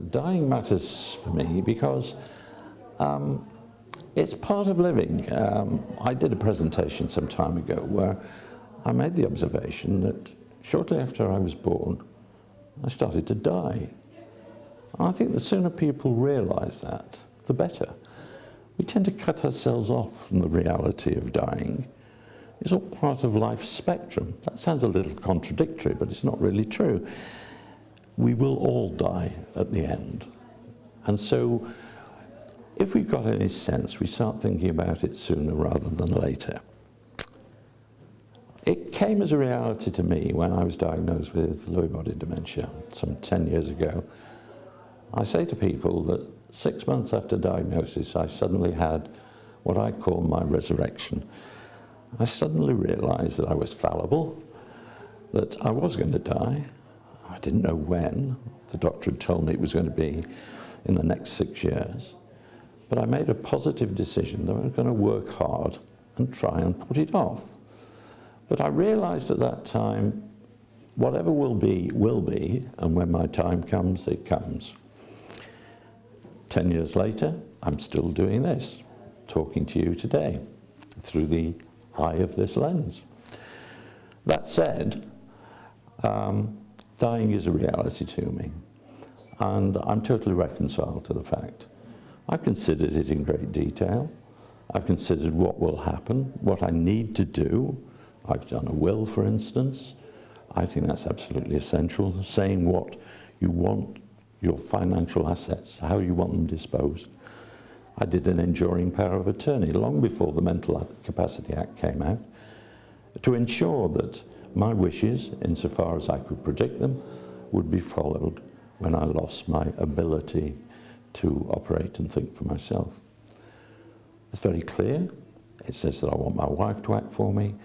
Dying matters for me because it's part of living. I did a presentation some time ago where I made the observation that shortly after I was born, I started to die. And I think the sooner people realise that, the better. We tend to cut ourselves off from the reality of dying. It's all part of life's spectrum. That sounds a little contradictory, but it's not really true. We will all die at the end. And so, if we've got any sense, we start thinking about it sooner rather than later. It came as a reality to me when I was diagnosed with Lewy body dementia some 10 years ago. I say to people that 6 months after diagnosis, I suddenly had what I call my resurrection. I suddenly realised that I was fallible, that I was going to die. I didn't know when. The doctor had told me it was going to be in the next 6 years. But I made a positive decision that I was going to work hard and try and put it off. But I realised at that time, whatever will be, and when my time comes, it comes. 10 years later, I'm still doing this, talking to you today, through the eye of this lens. That said, dying is a reality to me, and I'm totally reconciled to the fact. I've considered it in great detail. I've considered what will happen, what I need to do. I've done a will, for instance. I think that's absolutely essential, saying what you want, your financial assets, how you want them disposed. I did an enduring power of attorney long before the Mental Capacity Act came out to ensure that my wishes, insofar as I could predict them, would be followed when I lost my ability to operate and think for myself. It's very clear. It says that I want my wife to act for me,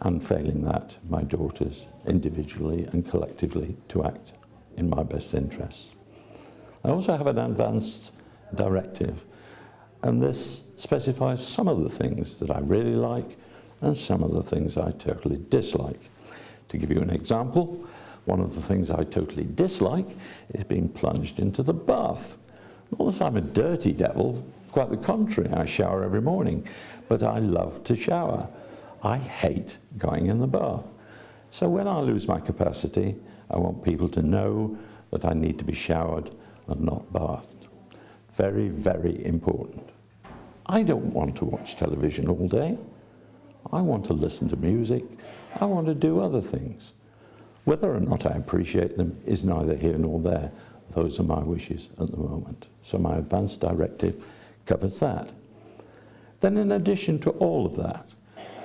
and failing that, my daughters individually and collectively to act in my best interests. I also have an advanced directive, and this specifies some of the things that I really like and some of the things I totally dislike. To give you an example, one of the things I totally dislike is being plunged into the bath. Not that I'm a dirty devil, quite the contrary, I shower every morning, but I love to shower. I hate going in the bath. So when I lose my capacity, I want people to know that I need to be showered and not bathed. Very, very important. I don't want to watch television all day. I want to listen to music. I want to do other things. Whether or not I appreciate them is neither here nor there. Those are my wishes at the moment. So my advanced directive covers that. Then in addition to all of that,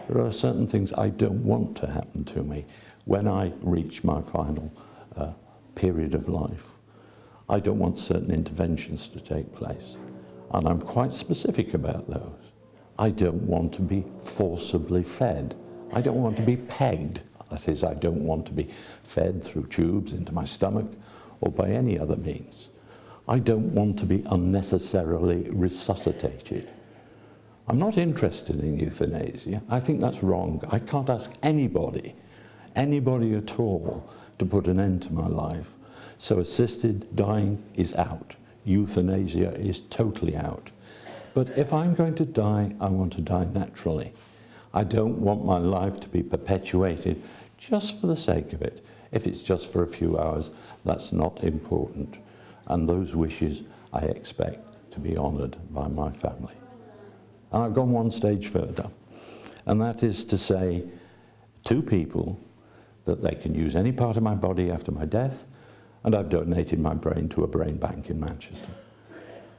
there are certain things I don't want to happen to me when I reach my final period of life. I don't want certain interventions to take place. And I'm quite specific about those. I don't want to be forcibly fed. I don't want to be pegged. That is, I don't want to be fed through tubes into my stomach or by any other means. I don't want to be unnecessarily resuscitated. I'm not interested in euthanasia. I think that's wrong. I can't ask anybody at all, to put an end to my life. So assisted dying is out. Euthanasia is totally out. But if I'm going to die, I want to die naturally. I don't want my life to be perpetuated just for the sake of it. If it's just for a few hours, that's not important. And those wishes I expect to be honoured by my family. And I've gone one stage further, and that is to say to people that they can use any part of my body after my death, and I've donated my brain to a brain bank in Manchester.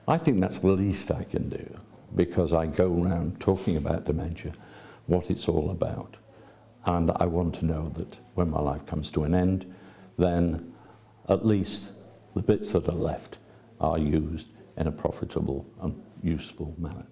I think that's the least I can do, because I go around talking about dementia, what it's all about. And I want to know that when my life comes to an end, then at least the bits that are left are used in a profitable and useful manner.